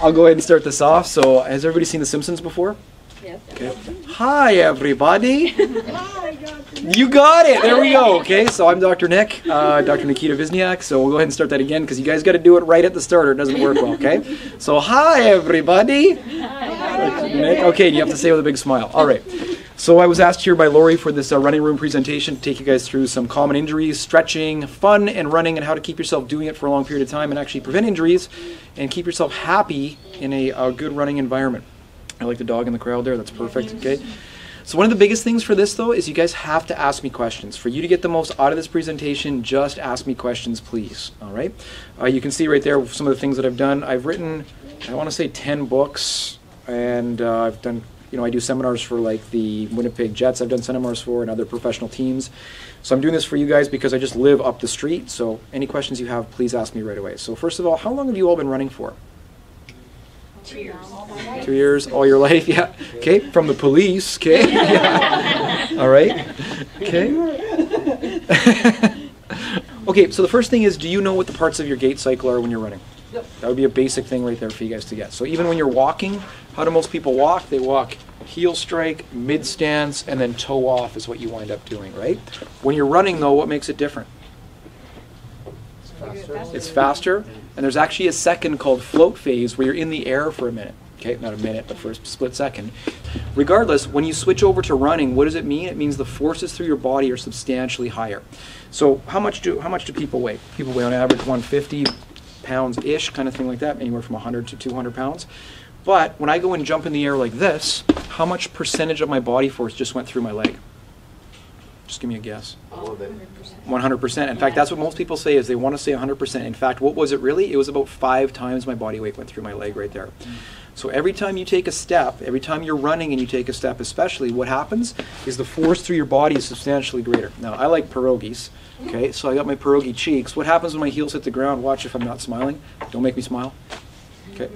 I'll go ahead and start this off. So, has everybody seen The Simpsons before? Yes. Okay. Hi, everybody. You got it. There we go. Okay, so I'm Dr. Nick, Dr. Nikita Vizniak. So we'll go ahead and start that again because you guys got to do it right at the start or it doesn't work well, okay? So, hi, everybody. Hi. Nick. Okay, you have to say it with a big smile. All right. So I was asked here by Lori for this running room presentation to take you guys through some common injuries, stretching, fun, and running, and how to keep yourself doing it for a long period of time and actually prevent injuries and keep yourself happy in a good running environment. I like the dog in the crowd there. That's perfect. Okay. So one of the biggest things for this, though, is you guys have to ask me questions. For you to get the most out of this presentation, just ask me questions, please. All right. You can see right there some of the things that I've done. I've written, I want to say 10 books, and I've done, I do seminars for like the Winnipeg Jets. I've done seminars for and other professional teams. So I'm doing this for you guys because I just live up the street. So any questions you have, please ask me right away. So first of all, how long have you all been running for? 2 years. 2 years, all your life, yeah. Okay, from the police, okay. Yeah. All right, okay. Okay, so the first thing is, do you know what the parts of your gait cycle are when you're running? Yep. That would be a basic thing right there for you guys to get. So even when you're walking, how do most people walk? They walk heel strike, mid stance, and then toe off is what you wind up doing, right? When you're running, though, what makes it different? It's faster, and there's actually a second called float phase where you're in the air for a minute. Okay, not a minute, but for a split second. Regardless, when you switch over to running, what does it mean? It means the forces through your body are substantially higher. So how much do people weigh? People weigh on average 150 pounds-ish, kind of thing like that, anywhere from 100 to 200 pounds. But when I go and jump in the air like this, how much percentage of my body force just went through my leg? Just give me a guess. 100%. In fact, that's what most people say is they want to say 100%. In fact, what was it really? It was about 5 times my body weight went through my leg right there. So every time you take a step, every time you're running and you take a step especially, what happens is the force through your body is substantially greater. Now, I like pierogies. Okay, so I got my pierogi cheeks. What happens when my heels hit the ground? Watch if I'm not smiling. Don't make me smile. Okay.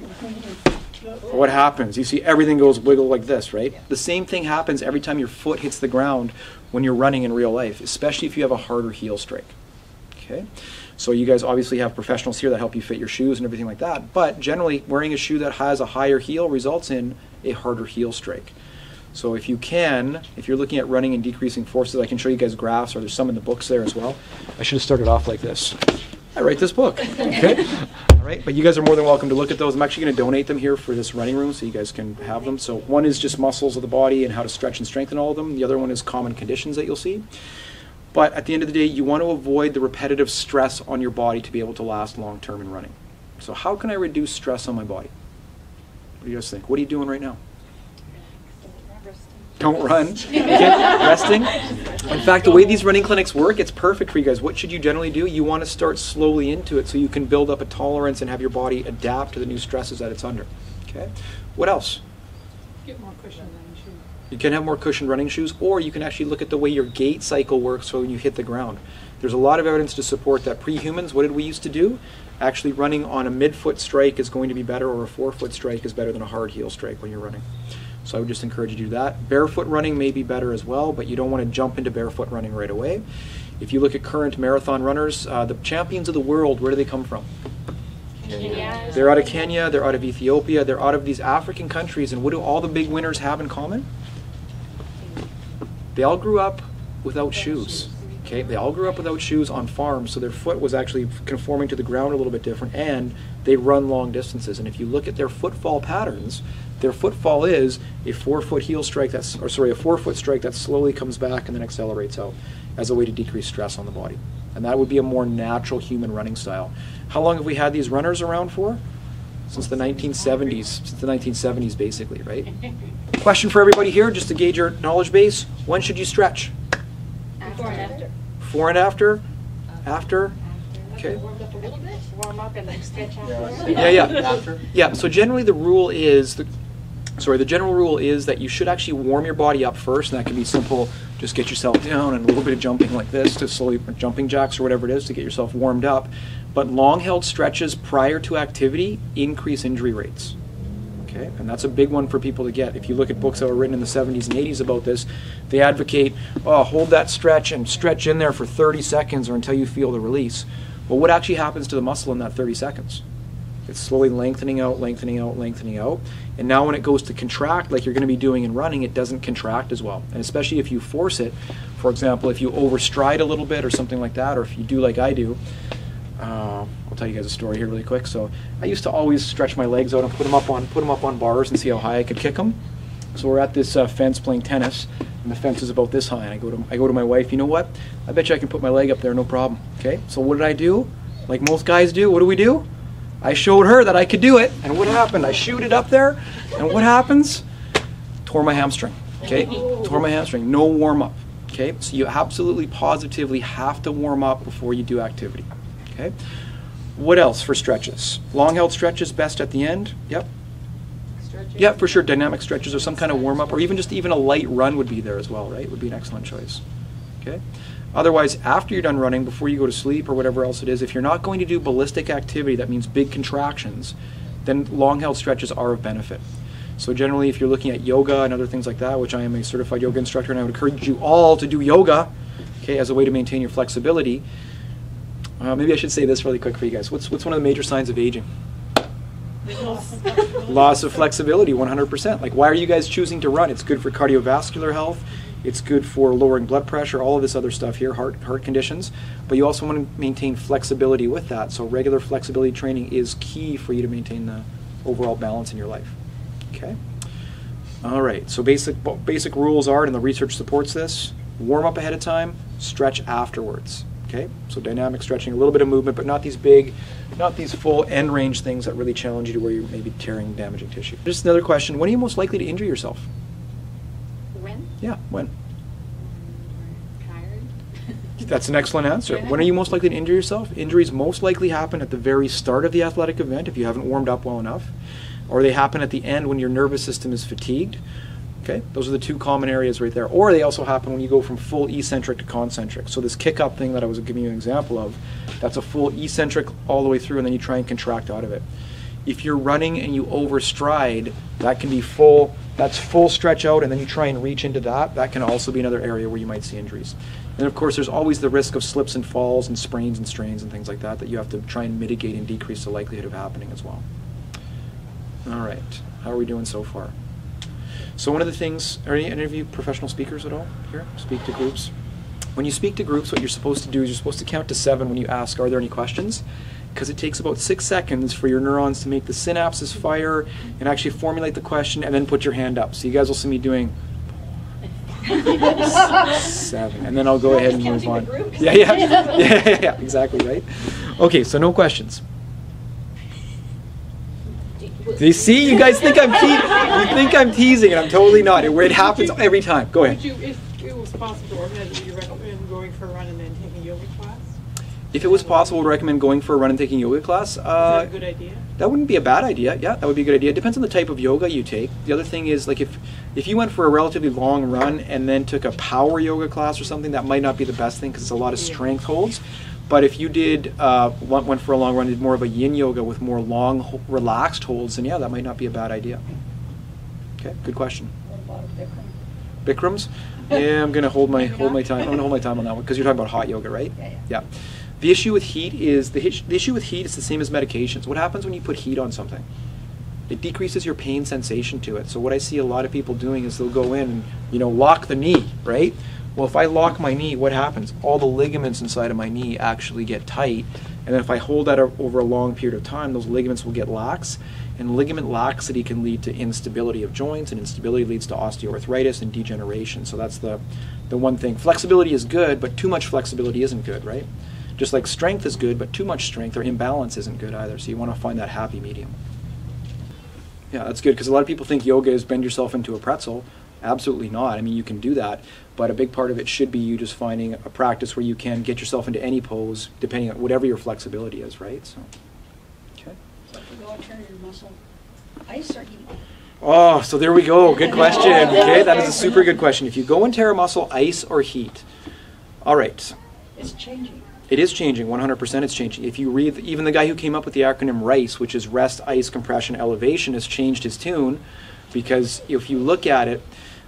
What happens? You see everything goes wiggle like this, right? The same thing happens every time your foot hits the ground when you're running in real life, especially if you have a harder heel strike. Okay? So you guys obviously have professionals here that help you fit your shoes and everything like that, but generally wearing a shoe that has a higher heel results in a harder heel strike. So if you're looking at running and decreasing forces, I can show you guys graphs, or there's some in the books there as well. I should have started off like this. I write this book. Okay? All right, but you guys are more than welcome to look at those. I'm actually going to donate them here for this running room so you guys can have them. So one is just muscles of the body and how to stretch and strengthen all of them. The other one is common conditions that you'll see. But at the end of the day, you want to avoid the repetitive stress on your body to be able to last long term in running. So how can I reduce stress on my body? What do you guys think? What are you doing right now? Don't run. Okay. Resting. In fact, the way these running clinics work, it's perfect for you guys. What should you generally do? You want to start slowly into it so you can build up a tolerance and have your body adapt to the new stresses that it's under. Okay. What else? Get more cushion running shoes. You can have more cushioned running shoes, or you can actually look at the way your gait cycle works so when you hit the ground. There's a lot of evidence to support that pre-humans, what did we used to do? Actually running on a mid-foot strike is going to be better, or a forefoot strike is better than a hard heel strike when you're running. So I would just encourage you to do that. Barefoot running may be better as well, but you don't want to jump into barefoot running right away. If you look at current marathon runners, the champions of the world, where do they come from? Kenya. They're out of Kenya, they're out of Ethiopia, they're out of these African countries, and what do all the big winners have in common? They all grew up without shoes. Okay, they all grew up without shoes on farms, so their foot was actually conforming to the ground a little bit different, and they run long distances. And if you look at their footfall patterns, their footfall is a 4-foot heel strike a 4-foot strike that slowly comes back and then accelerates out as a way to decrease stress on the body. And that would be a more natural human running style. How long have we had these runners around for? Since the 1970s. Since the 1970s, basically, right? Question for everybody here, just to gauge your knowledge base. When should you stretch? Before and after. Before and after? After? Okay. Warm up a little bit. Warm up and then stretch after. Yeah. Yeah, so generally the rule is, the general rule is that you should actually warm your body up first, and that can be simple. Just get yourself down and a little bit of jumping like this to slowly, jumping jacks or whatever it is to get yourself warmed up. But long-held stretches prior to activity increase injury rates. Okay, and that's a big one for people to get. If you look at books that were written in the 70s and 80s about this, they advocate, hold that stretch and stretch in there for 30 seconds or until you feel the release. Well, what actually happens to the muscle in that 30 seconds? It's slowly lengthening out, lengthening out, lengthening out. And now when it goes to contract, like you're going to be doing in running, it doesn't contract as well. And especially if you force it, for example, if you overstride a little bit or something like that, or if you do like I do, I'll tell you guys a story here really quick. So I used to always stretch my legs out and put them up on bars and see how high I could kick them. So we're at this fence playing tennis, and the fence is about this high. And I go to my wife. You know what? I bet you I can put my leg up there, no problem. Okay. So what did I do? Like most guys do. What do we do? I showed her that I could do it, and what happened? I shoot it up there, and what happens? Tore my hamstring. Okay. Tore my hamstring. No warm up. Okay. So you absolutely, positively have to warm up before you do activity. Okay. What else for stretches? Long held stretches best at the end. Yep. Stretches. Yeah, for sure. Dynamic stretches or some kind of warm up, or even a light run would be there as well, right? Would be an excellent choice. Okay. Otherwise, after you're done running, before you go to sleep or whatever else it is, if you're not going to do ballistic activity, that means big contractions, then long held stretches are of benefit. So generally, if you're looking at yoga and other things like that, which I am a certified yoga instructor, and I would encourage you all to do yoga, okay, as a way to maintain your flexibility. Maybe I should say this really quick for you guys. What's one of the major signs of aging? Loss of flexibility, 100%. Like, why are you guys choosing to run? It's good for cardiovascular health. It's good for lowering blood pressure, all of this other stuff here, heart conditions. But you also want to maintain flexibility with that. So regular flexibility training is key for you to maintain the overall balance in your life. Okay? All right, so basic rules are, and the research supports this, warm up ahead of time, stretch afterwards. Okay, so dynamic stretching, a little bit of movement, but not these full end range things that really challenge you to where you're maybe tearing, damaging tissue. Just another question, when are you most likely to injure yourself? When? Yeah, when? Tired. That's an excellent answer. Yeah. When are you most likely to injure yourself? Injuries most likely happen at the very start of the athletic event if you haven't warmed up well enough, or they happen at the end when your nervous system is fatigued. Okay, those are the two common areas right there. Or they also happen when you go from full eccentric to concentric. So this kick-up thing that I was giving you an example of, that's a full eccentric all the way through, and then you try and contract out of it. If you're running and you overstride, that can be that's full stretch out, and then you try and reach into that. That can also be another area where you might see injuries. And of course, there's always the risk of slips and falls and sprains and strains and things like that you have to try and mitigate and decrease the likelihood of happening as well. All right, how are we doing so far? So one of the things, are any of you professional speakers at all here? Speak to groups? When you speak to groups, what you're supposed to do is you're supposed to count to 7 when you ask, are there any questions? Because it takes about 6 seconds for your neurons to make the synapses fire and actually formulate the question and then put your hand up. So you guys will see me doing 7. And then I'll go ahead and move on. Yeah, exactly, right? Okay, so no questions. Do you see? You guys think I'm teasing, and I'm totally not. It happens every time. Go ahead. Would you, if it was possible, would you recommend going for a run and then taking a yoga class? If it was possible to recommend going for a run and taking a yoga class, Is that a good idea? That wouldn't be a bad idea. Yeah, that would be a good idea. It depends on the type of yoga you take. The other thing is, like, if you went for a relatively long run and then took a power yoga class or something, that might not be the best thing because it's a lot of strength holds. But if you did went for a long run, did more of a yin yoga with more long, relaxed holds, then yeah, that might not be a bad idea. Okay, good question. What about Bikram? Bikrams? Yeah, I'm gonna hold my time. I'm gonna hold my time on that one because you're talking about hot yoga, right? Yeah. The issue with heat is the issue with heat is the same as medications. What happens when you put heat on something? It decreases your pain sensation to it. So what I see a lot of people doing is they'll go in and lock the knee, right? Well, if I lock my knee, what happens? All the ligaments inside of my knee actually get tight, and then if I hold that over a long period of time, those ligaments will get lax, and ligament laxity can lead to instability of joints, and instability leads to osteoarthritis and degeneration. So that's the one thing. Flexibility is good, but too much flexibility isn't good, right? Just like strength is good, but too much strength or imbalance isn't good either. So you want to find that happy medium. Yeah, that's good, because a lot of people think yoga is bend yourself into a pretzel. Absolutely not. I mean, you can do that, but a big part of it should be you just finding a practice where you can get yourself into any pose, depending on whatever your flexibility is, right? So, okay. So if you go and turn your muscle, ice or heat? Oh, so there we go. Good question. Okay, that is a super good question. If you go and tear a muscle, ice or heat? All right. It's changing. It is changing. 100% it's changing. If you read, even the guy who came up with the acronym RICE, which is rest, ice, compression, elevation, has changed his tune, because if you look at it,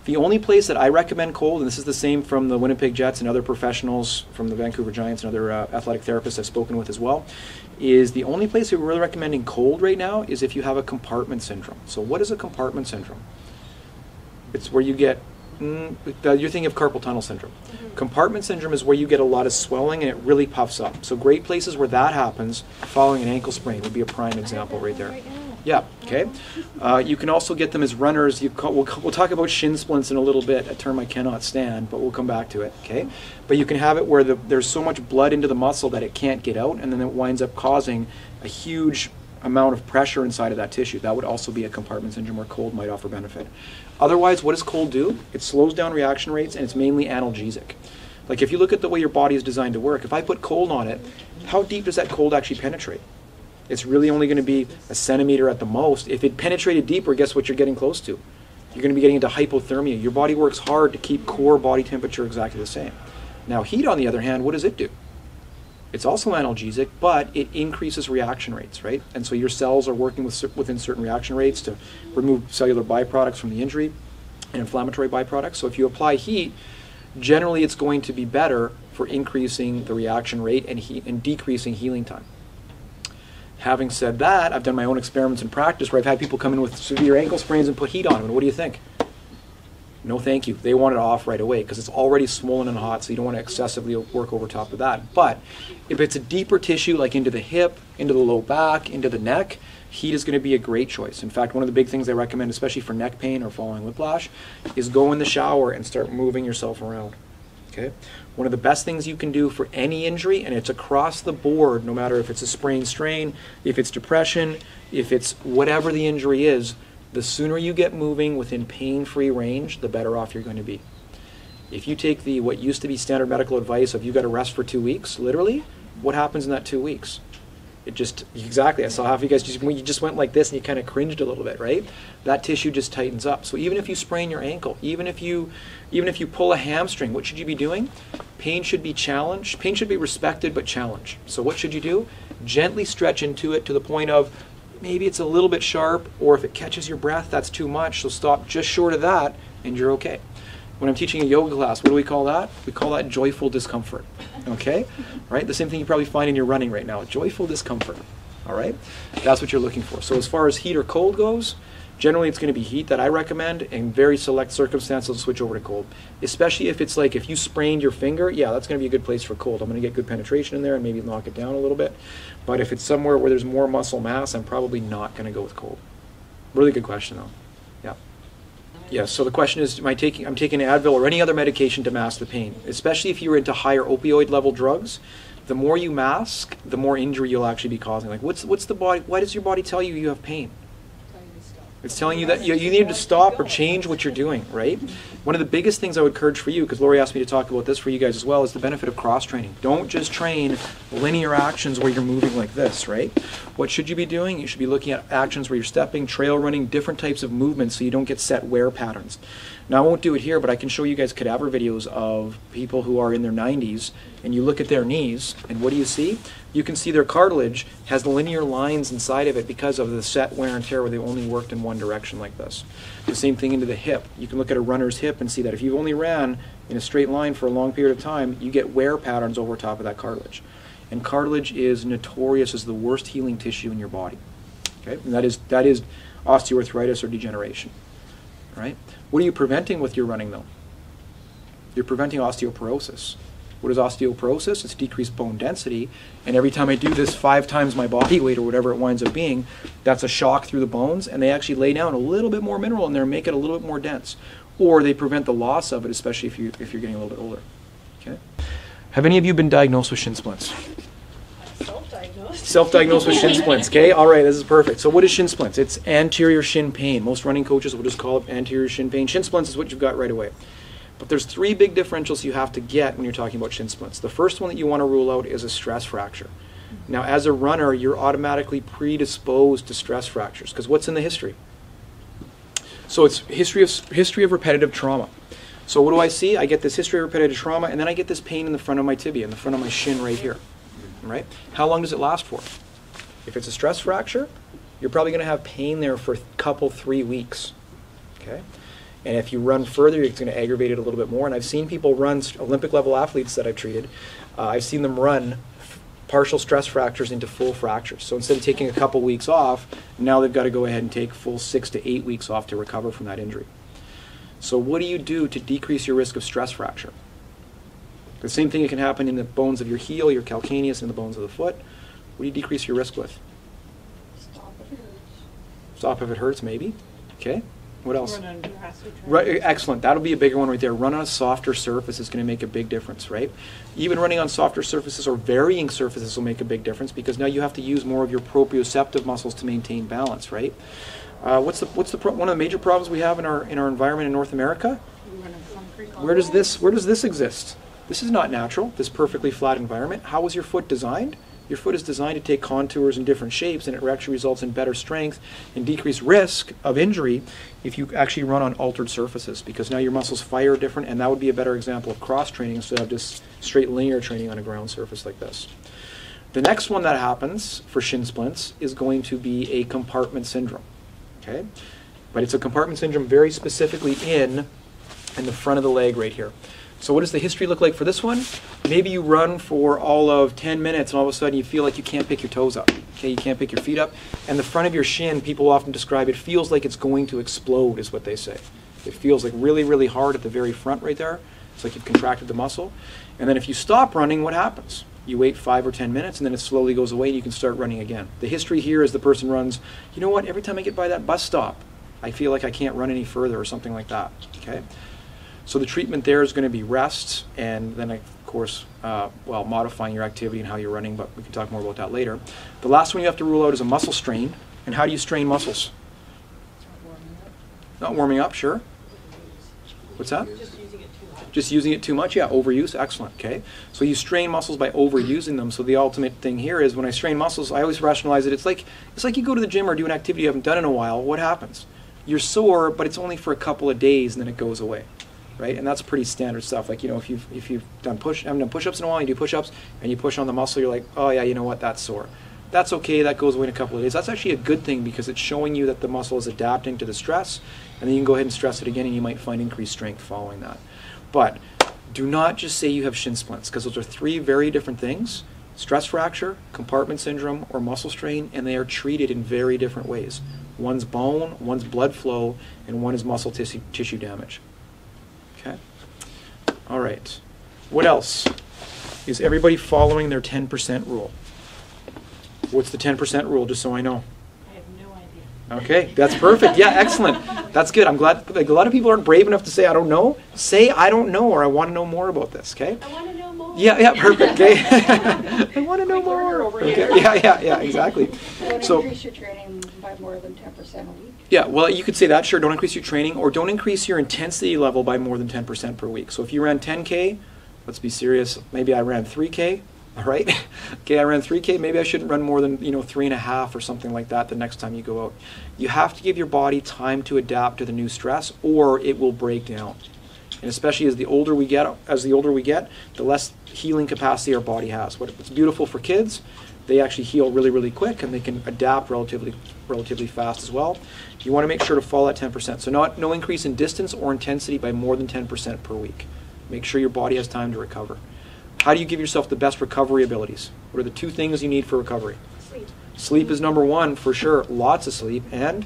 The only place that I recommend cold, and this is the same from the Winnipeg Jets and other professionals from the Vancouver Giants and other athletic therapists I've spoken with as well, is the only place we're really recommending cold right now is if you have a compartment syndrome. So what is a compartment syndrome? It's where you get, you're thinking of carpal tunnel syndrome. Compartment syndrome is where you get a lot of swelling and it really puffs up. So great places where that happens, following an ankle sprain would be a prime example right there. Yeah, okay. You can also get them as runners. We'll talk about shin splints in a little bit, a term I cannot stand, but we'll come back to it, okay? But you can have it where there's so much blood into the muscle that it can't get out, and then it winds up causing a huge amount of pressure inside of that tissue. That would also be a compartment syndrome where cold might offer benefit. Otherwise, what does cold do? It slows down reaction rates, and it's mainly analgesic. Like if you look at the way your body is designed to work, if I put cold on it, how deep does that cold actually penetrate? It's really only going to be a centimeter at the most. If it penetrated deeper, guess what you're getting close to? You're going to be getting into hypothermia. Your body works hard to keep core body temperature exactly the same. Now heat, on the other hand, what does it do? It's also analgesic, but it increases reaction rates, right? And so your cells are working within certain reaction rates to remove cellular byproducts from the injury and inflammatory byproducts. So if you apply heat, generally it's going to be better for increasing the reaction rate and decreasing healing time. Having said that, I've done my own experiments in practice where I've had people come in with severe ankle sprains and put heat on them. And what do you think? No thank you. They want it off right away because it's already swollen and hot, so you don't want to excessively work over top of that. But if it's a deeper tissue, like into the hip, into the low back, into the neck, heat is going to be a great choice. In fact, one of the big things I recommend, especially for neck pain or following whiplash, is go in the shower and start moving yourself around. Okay? One of the best things you can do for any injury, and it's across the board, no matter if it's a sprain strain, if it's depression, if it's whatever the injury is, the sooner you get moving within pain-free range, the better off you're going to be. If you take what used to be standard medical advice of you got to rest for 2 weeks, literally, what happens in that 2 weeks? Exactly, I saw half of you guys, you just went like this and you kind of cringed a little bit, right? That tissue just tightens up. So even if you sprain your ankle, even if you pull a hamstring, what should you be doing? Pain should be challenged. Pain should be respected but challenged. So what should you do? Gently stretch into it to the point of maybe it's a little bit sharp, or if it catches your breath, that's too much, so stop just short of that and you're okay. When I'm teaching a yoga class, what do we call that? We call that joyful discomfort, okay? Right? The same thing you probably find in your running right now, joyful discomfort, all right? That's what you're looking for. So as far as heat or cold goes, generally it's going to be heat that I recommend. In very select circumstances, I'll switch over to cold. Especially if it's like if you sprained your finger, yeah, that's going to be a good place for cold. I'm going to get good penetration in there and maybe knock it down a little bit. But if it's somewhere where there's more muscle mass, I'm probably not going to go with cold. Really good question though. Yeah. Yes, so the question is, I'm taking Advil or any other medication to mask the pain, especially if you're into higher opioid level drugs. The more you mask, the more injury you'll actually be causing. Like what's the body, why does your body tell you you have pain? It's telling you that you need to stop or change what you're doing, right? One of the biggest things I would encourage for you, because Lori asked me to talk about this for you guys as well, is the benefit of cross-training. Don't just train linear actions where you're moving like this, right? What should you be doing? You should be looking at actions where you're stepping, trail running, different types of movements so you don't get set wear patterns. Now, I won't do it here, but I can show you guys cadaver videos of people who are in their 90s, and you look at their knees, and what do you see? You can see their cartilage has linear lines inside of it because of the set wear and tear where they only worked in one direction like this. The same thing into the hip. You can look at a runner's hip and see that if you've only ran in a straight line for a long period of time, you get wear patterns over top of that cartilage. And cartilage is notorious as the worst healing tissue in your body. Okay? And that is osteoarthritis or degeneration. Right? What are you preventing with your running though? You're preventing osteoporosis. What is osteoporosis? It's decreased bone density, and every time I do this 5 times my body weight or whatever it winds up being, that's a shock through the bones, and they actually lay down a little bit more mineral in there and make it a little bit more dense. Or they prevent the loss of it, especially if you're getting a little bit older. Okay? Have any of you been diagnosed with shin splints? Self-diagnosed. Self-diagnosed with shin splints, okay? All right, this is perfect. So what is shin splints? It's anterior shin pain. Most running coaches will just call it anterior shin pain. Shin splints is what you've got right away. But there's 3 big differentials you have to get when you're talking about shin splints. The first one that you want to rule out is a stress fracture. Now, as a runner, you're automatically predisposed to stress fractures, because what's in the history? So it's history of repetitive trauma. So what do I see? I get this history of repetitive trauma, and then I get this pain in the front of my tibia, in the front of my shin right here. Right? How long does it last for? If it's a stress fracture, you're probably going to have pain there for a couple, 3 weeks. Okay? And if you run further, it's going to aggravate it a little bit more. And I've seen people run, Olympic level athletes that I've treated, I've seen them run partial stress fractures into full fractures. So instead of taking a couple weeks off, now they've got to go ahead and take full 6 to 8 weeks off to recover from that injury. So what do you do to decrease your risk of stress fracture? The same thing that can happen in the bones of your heel, your calcaneus, and the bones of the foot. What do you decrease your risk with? Stop if it hurts. Stop if it hurts, maybe. Okay. What else? Run on grass or Right, excellent. That'll be a bigger one right there. Run on a softer surface is going to make a big difference, right? Even running on softer surfaces or varying surfaces will make a big difference because now you have to use more of your proprioceptive muscles to maintain balance, right? One of the major problems we have in our environment in North America? You run on concrete. Where does this exist? This is not natural. This perfectly flat environment. How was your foot designed? Your foot is designed to take contours and different shapes, and it actually results in better strength and decreased risk of injury if you actually run on altered surfaces, because now your muscles fire different, and that would be a better example of cross training instead of just straight linear training on a ground surface like this. The next one that happens for shin splints is going to be a compartment syndrome. Okay, but it's a compartment syndrome very specifically in the front of the leg right here. So what does the history look like for this one? Maybe you run for all of 10 minutes and all of a sudden you feel like you can't pick your toes up. Okay, you can't pick your feet up. And the front of your shin, people often describe it feels like it's going to explode, is what they say. It feels like really, really hard at the very front right there. It's like you've contracted the muscle. And then if you stop running, what happens? You wait 5 or 10 minutes and then it slowly goes away and you can start running again. The history here is the person runs, you know what, every time I get by that bus stop, I feel like I can't run any further or something like that. Okay? So the treatment there is going to be rest and then, of course, modifying your activity and how you're running, but we can talk more about that later. The last one you have to rule out is a muscle strain. And how do you strain muscles? Not warming up, sure. What's that? Just using it too much. Just using it too much? Yeah, overuse, excellent, okay. So you strain muscles by overusing them. So the ultimate thing here is when I strain muscles, I always rationalize it. It's like you go to the gym or do an activity you haven't done in a while. What happens? You're sore, but it's only for a couple of days and then it goes away. Right, and that's pretty standard stuff. Like, you know, if you've haven't done push-ups in a while, you do push-ups and you push on the muscle, you're like, oh yeah, you know what, that's sore. That's okay. That goes away in a couple of days. That's actually a good thing because it's showing you that the muscle is adapting to the stress, and then you can go ahead and stress it again, and you might find increased strength following that. But do not just say you have shin splints because those are 3 very different things: stress fracture, compartment syndrome, or muscle strain, and they are treated in very different ways. One's bone, one's blood flow, and one is muscle tissue damage. Okay. All right. What else? Is everybody following their 10% rule? What's the 10% rule, just so I know? I have no idea. Okay, that's perfect. Yeah, excellent. That's good. I'm glad. Like, a lot of people aren't brave enough to say, I don't know. Say, I don't know, or I want to know more about this, okay? I want to know more. Yeah, perfect, okay? I want to know more. Okay. Yeah, exactly. Don't So, increase your training by more than 10% a week. yeah, well, you could say that, sure. Don't increase your training, or don't increase your intensity level by more than 10% per week. So if you ran 10K, let's be serious, maybe I ran 3K, all right? Okay, I ran 3K, maybe I shouldn't run more than 3.5 or something like that the next time you go out. You have to give your body time to adapt to the new stress, or it will break down. And especially as the older we get, the less healing capacity our body has. What's beautiful for kids, they actually heal really, really quick, and they can adapt relatively fast as well. You want to make sure to follow that 10%. So no increase in distance or intensity by more than 10% per week. Make sure your body has time to recover. How do you give yourself the best recovery abilities? What are the 2 things you need for recovery? Sleep. Sleep is number 1 for sure. Lots of sleep and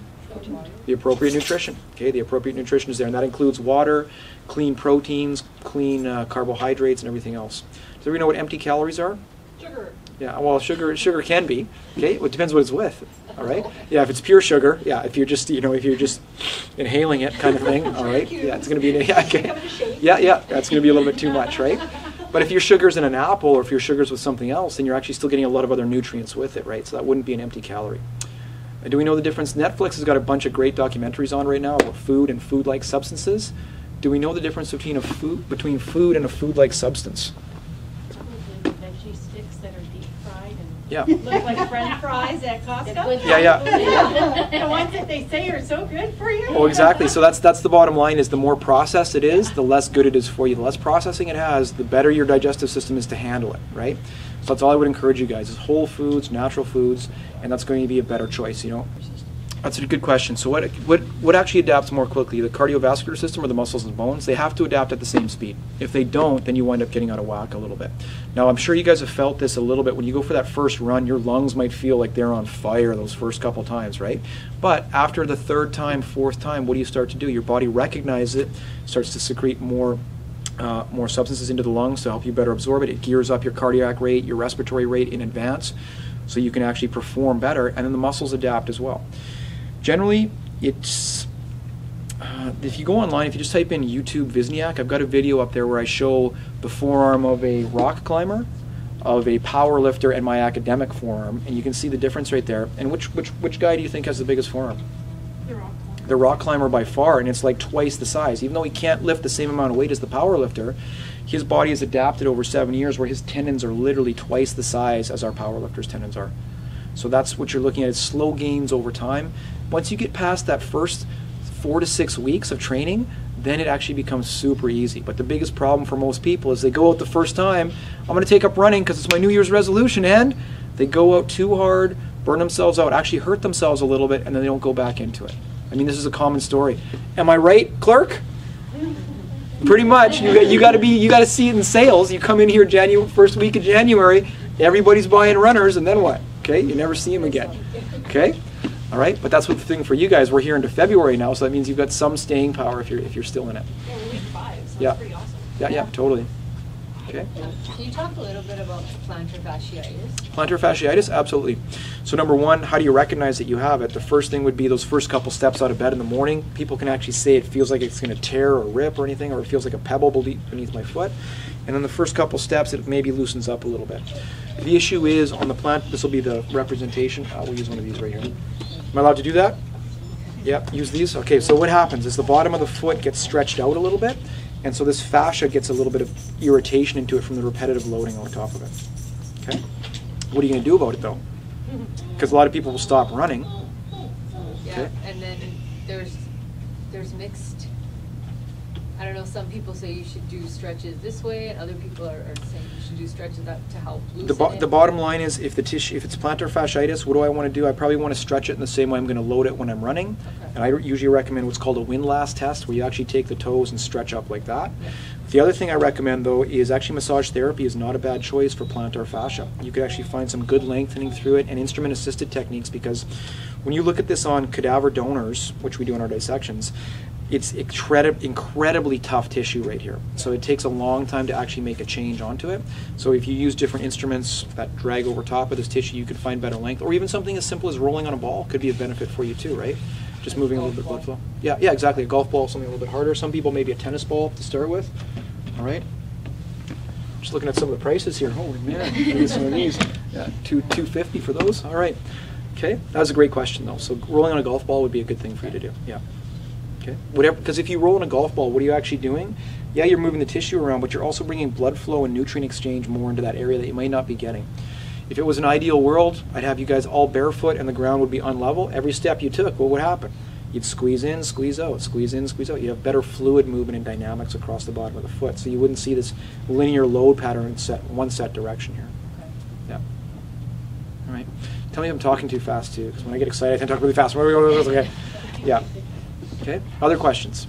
the appropriate nutrition. Okay, the appropriate nutrition is there, and that includes water, clean proteins, clean carbohydrates, and everything else. Does everybody know what empty calories are? Sugar. Yeah, well, sugar can be. Okay, it depends what it's with. All right. Yeah, if it's pure sugar, yeah. If you're just inhaling it, kind of thing. All right. Yeah, it's going to be that's going to be a little bit too much, right? But if your sugar's in an apple, or if your sugar's with something else, then you're actually still getting a lot of other nutrients with it, right? So that wouldn't be an empty calorie. Do we know the difference? Netflix has got a bunch of great documentaries on right now about food and food-like substances. Do we know the difference between food and a food-like substance? Probably veggie sticks that are deep fried and Yeah. look like French fries at Costco. Yeah. The ones that they say are so good for you. Oh, exactly. So that's the bottom line: is the more processed it is, the less good it is for you. The less processing it has, the better your digestive system is to handle it, right? So that's all I would encourage you guys: is whole foods, natural foods, and that's going to be a better choice. That's a good question. So what actually adapts more quickly, the cardiovascular system or the muscles and bones? They have to adapt at the same speed. If they don't, then you wind up getting out of whack a little bit. Now, I'm sure you guys have felt this a little bit. When you go for that first run, your lungs might feel like they're on fire those first couple times, right? But after the third time, fourth time, what do you start to do? Your body recognizes it, starts to secrete more substances into the lungs to help you better absorb it. It gears up your cardiac rate, your respiratory rate in advance, so you can actually perform better, and then the muscles adapt as well. Generally, it's if you go online, if you just type in YouTube Vizniak, I've got a video up there where I show the forearm of a rock climber, of a power lifter, and my academic forearm, and you can see the difference right there. And which guy do you think has the biggest forearm? The rock climber by far, and it's like twice the size. Even though he can't lift the same amount of weight as the power lifter, his body has adapted over 7 years where his tendons are literally twice the size as our power lifter's tendons are. So that's what you're looking at, is slow gains over time. Once you get past that first 4 to 6 weeks of training, then it actually becomes super easy. But the biggest problem for most people is they go out the first time, I'm going to take up running because it's my New Year's resolution, and they go out too hard, burn themselves out, actually hurt themselves a little bit, and then they don't go back into it. I mean, this is a common story. Am I right, clerk? Pretty much. You got to see it in sales. You come in here first week of January, everybody's buying runners, and then what? Okay, you never see them again. Okay, all right. But that's what the thing for you guys. We're here into February now, so that means you've got some staying power if you're still in it. Yeah, we're week 5, so Yeah. that's pretty awesome. Yeah, totally. Okay. Can you talk a little bit about plantar fasciitis? Plantar fasciitis, absolutely. So number one, how do you recognize that you have it? The first thing would be those first couple steps out of bed in the morning. People can actually say it feels like it's going to tear or rip or anything, or it feels like a pebble beneath my foot. And then the first couple steps, it maybe loosens up a little bit. The issue is on the plant, this will be the representation. We'll use one of these right here. Am I allowed to do that? Yep, use these. Okay, so what happens is the bottom of the foot gets stretched out a little bit, and so this fascia gets a little bit of irritation into it from the repetitive loading on top of it. Okay? What are you going to do about it, though? Because a lot of people will stop running. Yeah, Okay. and then there's mixed. I don't know, some people say you should do stretches this way, and other people are saying you should do stretches that to help loosen it. The bottom line is, if it's plantar fasciitis, what do I want to do? I probably want to stretch it in the same way I'm going to load it when I'm running. Okay. And I usually recommend what's called a windlass test, where you actually take the toes and stretch up like that. Yeah. The other thing I recommend, though, is actually massage therapy is not a bad choice for plantar fascia. You could actually find some good lengthening through it and instrument-assisted techniques, because when you look at this on cadaver donors, which we do in our dissections, it's incredibly tough tissue right here. So it takes a long time to actually make a change onto it. So if you use different instruments that drag over top of this tissue, you could find better length. Or even something as simple as rolling on a ball could be a benefit for you too, right? Just moving a little bit of blood flow. Yeah, exactly. A golf ball, something a little bit harder. Some people maybe a tennis ball to start with. All right. Just looking at some of the prices here. Holy man, get some of these. Yeah, $250 for those. All right. Okay, that was a great question though. So rolling on a golf ball would be a good thing for you to do. Yeah. Okay. Whatever, because if you roll in a golf ball, what are you actually doing? Yeah, you're moving the tissue around, but you're also bringing blood flow and nutrient exchange more into that area that you might not be getting. If it was an ideal world, I'd have you guys all barefoot and the ground would be unlevel. Every step you took, what would happen? You'd squeeze in, squeeze out, squeeze in, squeeze out. You'd have better fluid movement and dynamics across the bottom of the foot, so you wouldn't see this linear load pattern in one set direction here. Okay. Yeah. All right. Tell me if I'm talking too fast too, because when I get excited, I tend to talk really fast. Okay. Yeah. Okay. Other questions?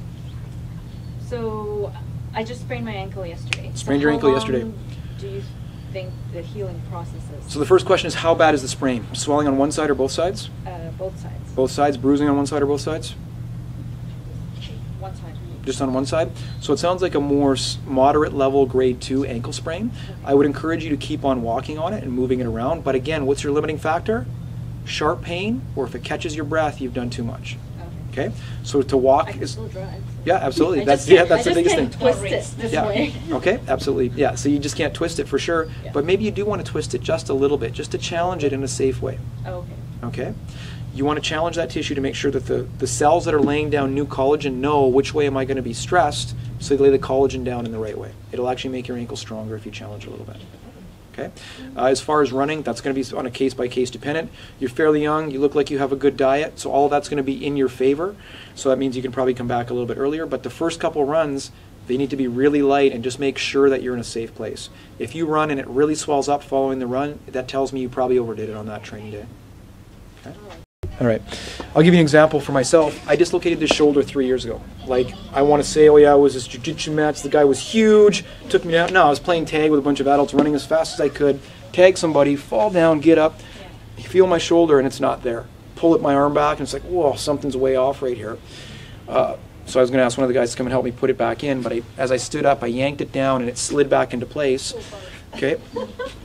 So, I just sprained my ankle yesterday. Sprained your ankle yesterday. How long do you think the healing process is? So the first question is, how bad is the sprain? Swelling on one side or both sides? Both sides. Both sides. Bruising on one side or both sides? One side. Just on one side? So it sounds like a more moderate level grade 2 ankle sprain. I would encourage you to keep on walking on it and moving it around. But again, what's your limiting factor? Sharp pain, or if it catches your breath, you've done too much. Okay, so to walk I can is still drive. Yeah, absolutely. I That's just can't- that's the biggest I thing. just can't twist it this Yeah. way. Okay, absolutely. Yeah, so you just can't twist it for sure, Yeah. but maybe you do want to twist it just a little bit, just to challenge it in a safe way. Oh, okay. Okay, you want to challenge that tissue to make sure that the cells that are laying down new collagen know which way am I going to be stressed, so they lay the collagen down in the right way. It'll actually make your ankle stronger if you challenge a little bit. Okay. As far as running, that's going to be on a case-by-case dependent. You're fairly young. You look like you have a good diet, so all of that's going to be in your favor. So that means you can probably come back a little bit earlier. But the first couple runs, they need to be really light and just make sure that you're in a safe place. If you run and it really swells up following the run, that tells me you probably overdid it on that training day. Okay. All right. I'll give you an example for myself. I dislocated this shoulder 3 years ago. Like, I want to say, oh yeah, it was this jiu-jitsu match. The guy was huge, took me down. No, I was playing tag with a bunch of adults, running as fast as I could, tag somebody, fall down, get up, feel my shoulder, and it's not there. Pull my arm back, and it's like, whoa, something's way off right here. So I was going to ask one of the guys to come and help me put it back in, but as I stood up, I yanked it down, and it slid back into place. Okay,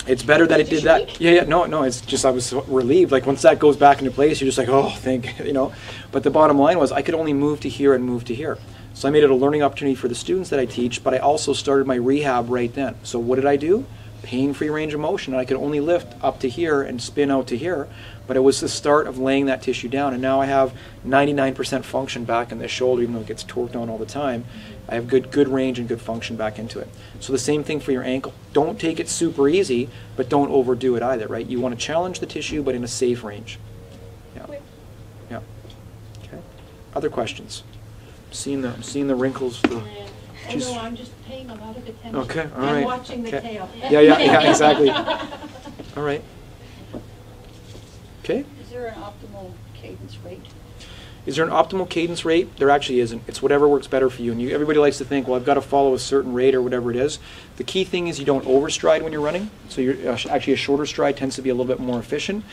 it's better that it did that. Yeah, no, it's just I was so relieved. Like once that goes back into place, you're just like, oh, thank you know. But the bottom line was I could only move to here and move to here. So I made it a learning opportunity for the students that I teach, but I also started my rehab right then. So what did I do? Pain-free range of motion. And I could only lift up to here and spin out to here, but it was the start of laying that tissue down. And now I have 99% function back in this shoulder, even though it gets torqued on all the time. I have good range and good function back into it. So the same thing for your ankle. Don't take it super easy, but don't overdo it either, right? You want to challenge the tissue, but in a safe range. Yeah. Yeah. Okay. Other questions? I'm seeing the wrinkles. Oh no, I'm just paying a lot of attention. Okay, all right. I'm watching the tail. Yeah, exactly. All right. Okay. Is there an optimal cadence rate? Is there an optimal cadence rate? There actually isn't. It's whatever works better for you. And everybody likes to think, well, I've got to follow a certain rate or whatever it is. The key thing is you don't overstride when you're running. So you're actually a shorter stride tends to be a little bit more efficient.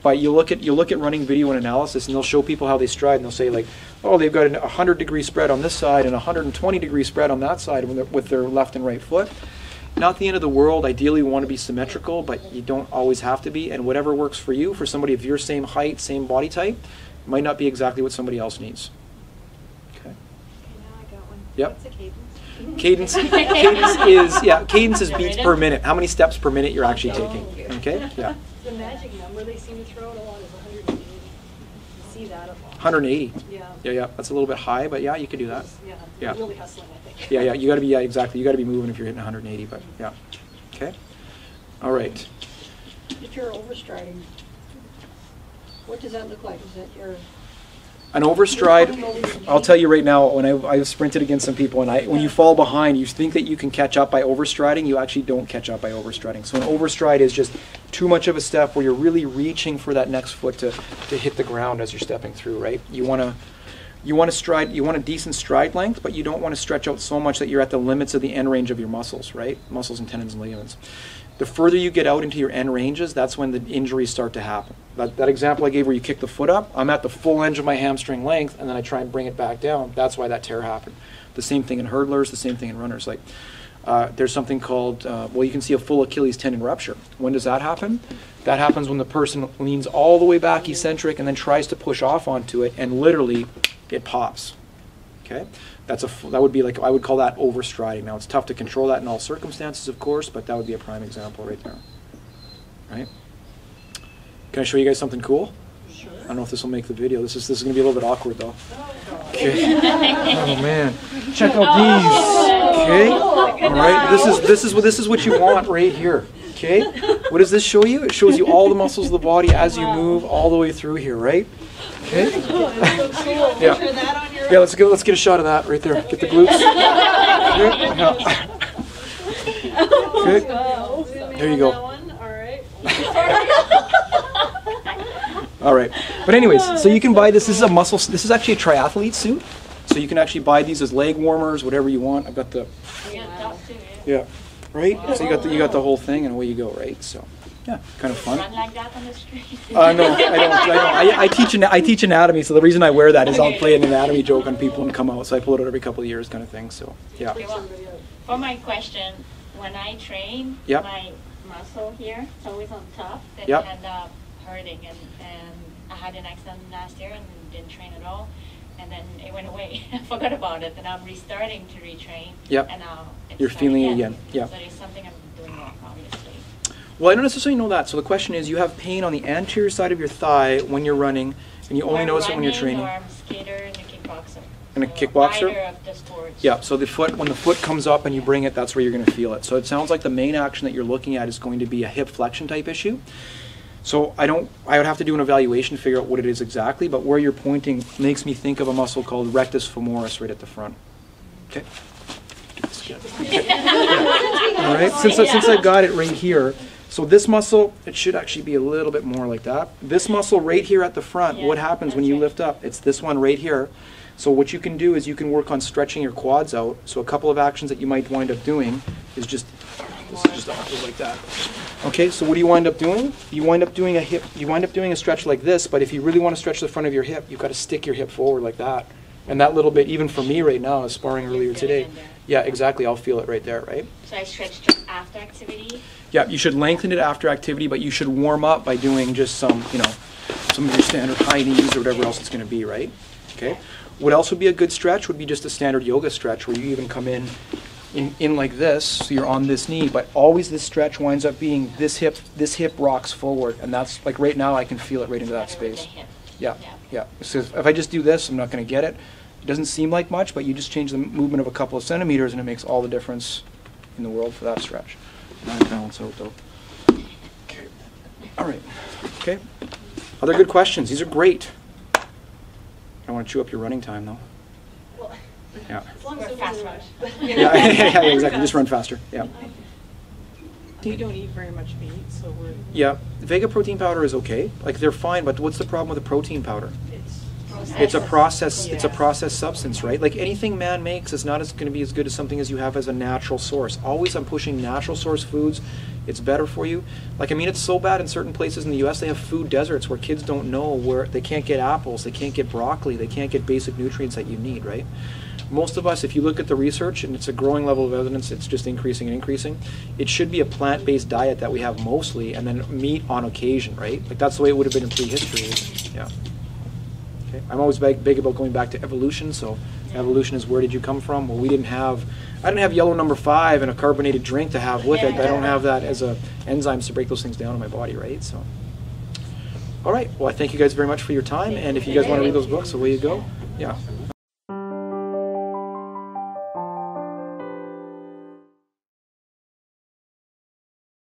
But you look at running video and analysis, and they'll show people how they stride, and they'll say like, oh, they've got a 100-degree spread on this side and a 120-degree spread on that side with their left and right foot. Not the end of the world. Ideally, we want to be symmetrical, but you don't always have to be. And whatever works for you, for somebody of your same height, same body type, might not be exactly what somebody else needs. Okay. Okay, now I got one. Yep. What's a cadence? Cadence is beats per minute. How many steps per minute you're actually taking. Okay? Yeah. The magic number they seem to throw out a lot is 180. You see that a lot. 180. Yeah. Yeah. That's a little bit high, but yeah, you could do that. Yeah. Yeah. Really hustling, I think. Yeah. You got to be exactly. You got to be moving if you're hitting 180, but yeah. Okay. All right. If you're overstriding, what does that look like? Is that your... An overstride, I'll tell you right now, when I've sprinted against some people, and when you fall behind, you think that you can catch up by overstriding, you actually don't catch up by overstriding. So an overstride is just too much of a step where you're really reaching for that next foot to hit the ground as you're stepping through, right? You want a decent stride length, but you don't want to stretch out so much that you're at the limits of the end range of your muscles, right? Muscles and tendons and ligaments. The further you get out into your end ranges, that's when the injuries start to happen. That example I gave where you kick the foot up, I'm at the full edge of my hamstring length, and then I try and bring it back down. That's why that tear happened. The same thing in hurdlers, the same thing in runners. Like there's something called, you can see a full Achilles tendon rupture. When does that happen? That happens when the person leans all the way back eccentric and then tries to push off onto it, and literally it pops. Okay? That would be like, I would call that overstriding. Now it's tough to control that in all circumstances, of course, but that would be a prime example right there. Right? Can I show you guys something cool? Sure. I don't know if this will make the video. This is going to be a little bit awkward though. Okay. Oh man, check out these. Okay. All right. This is what you want right here. Okay. What does this show you? It shows you all the muscles of the body as you move all the way through here. Right. Okay. Yeah. Yeah. Let's get a shot of that right there. Get the glutes. Okay. There you go. All right. But anyways, so you can buy this. This is a muscle. This is actually a triathlete suit. So you can actually buy these as leg warmers, whatever you want. I've got the. Yeah. Right. Wow. So you got the whole thing, and away you go. Right. So. Yeah, kind of fun. Run like that on the street? No, I don't. I teach anatomy, so the reason I wear that is I'll play an anatomy joke on people and come out. So I pull it out every couple of years, kind of thing. So yeah. For my question, when I train, yep. my muscle here, it's always on top, then yep. it end up hurting, and I had an accident last year and didn't train at all, and then it went away. I forgot about it, and I'm restarting to retrain. Yep. And now you're feeling it again. Yeah. So there's something I'm doing wrong, obviously. Well, I don't necessarily know that. So the question is, you have pain on the anterior side of your thigh when you're running, and you only notice it when you're training. Or I'm a skater and a kickboxer. And a kickboxer? Rider of the sports. Yeah, so when the foot comes up and you bring it, that's where you're going to feel it. So it sounds like the main action that you're looking at is going to be a hip flexion type issue. So I would have to do an evaluation to figure out what it is exactly, but where you're pointing makes me think of a muscle called rectus femoris right at the front. Okay. Okay. All right, since I've got it right here, So this muscle, it should actually be a little bit more like that. This muscle right here at the front, Yeah, what happens when that's you right. lift up? It's this one right here. So what you can do is you can work on stretching your quads out. So a couple of actions that you might wind up doing is just, this is just awkward like that. Okay, so what do you wind up doing? You wind up doing a stretch like this, but if you really want to stretch the front of your hip, you've got to stick your hip forward like that. And that little bit, even for me right now, I was sparring earlier today. Yeah, exactly, I'll feel it right there, right? So I stretch just after activity. Yeah, you should lengthen it after activity, but you should warm up by doing just some, some of your standard high knees or whatever else it's going to be, right? Okay. What else would be a good stretch would be just a standard yoga stretch where you even come in like this, so you're on this knee, but always this stretch winds up being this hip rocks forward, and that's like right now I can feel it right into that Better with space. the hip. Yeah, Yeah. yeah. So if I just do this, I'm not going to get it. It doesn't seem like much, but you just change the movement of a couple of centimeters, and it makes all the difference in the world for that stretch. Now I balance out though. Okay. All right. Okay. Other good questions. These are great. I don't want to chew up your running time though. Yeah. As long Or as it fast wasn't- Yeah, exactly. Just run faster. Yeah. We don't eat very much meat, so we're, Yeah. Vega protein powder is okay. Like they're fine, but what's the problem with a protein powder? It's a process. It's a Yeah. processed substance, right? Like anything man makes is not going to be as good as something as you have as a natural source. Always, I'm pushing natural source foods. It's better for you. Like I mean, it's so bad in certain places in the U.S. They have food deserts where kids don't know where they can't get apples, they can't get broccoli, they can't get basic nutrients that you need, right? Most of us, if you look at the research, and it's a growing level of evidence, it's just increasing and increasing. It should be a plant-based diet that we have mostly, and then meat on occasion, right? Like that's the way it would have been in prehistory. Yeah. Okay. I'm always big about going back to evolution. So evolution is where did you come from? Well, I didn't have yellow number 5 and a carbonated drink to have with it. I don't have that as a enzymes to break those things down in my body, right? So, all right. Well, I thank you guys very much for your time. And if you guys want to read those books, away you go. Yeah.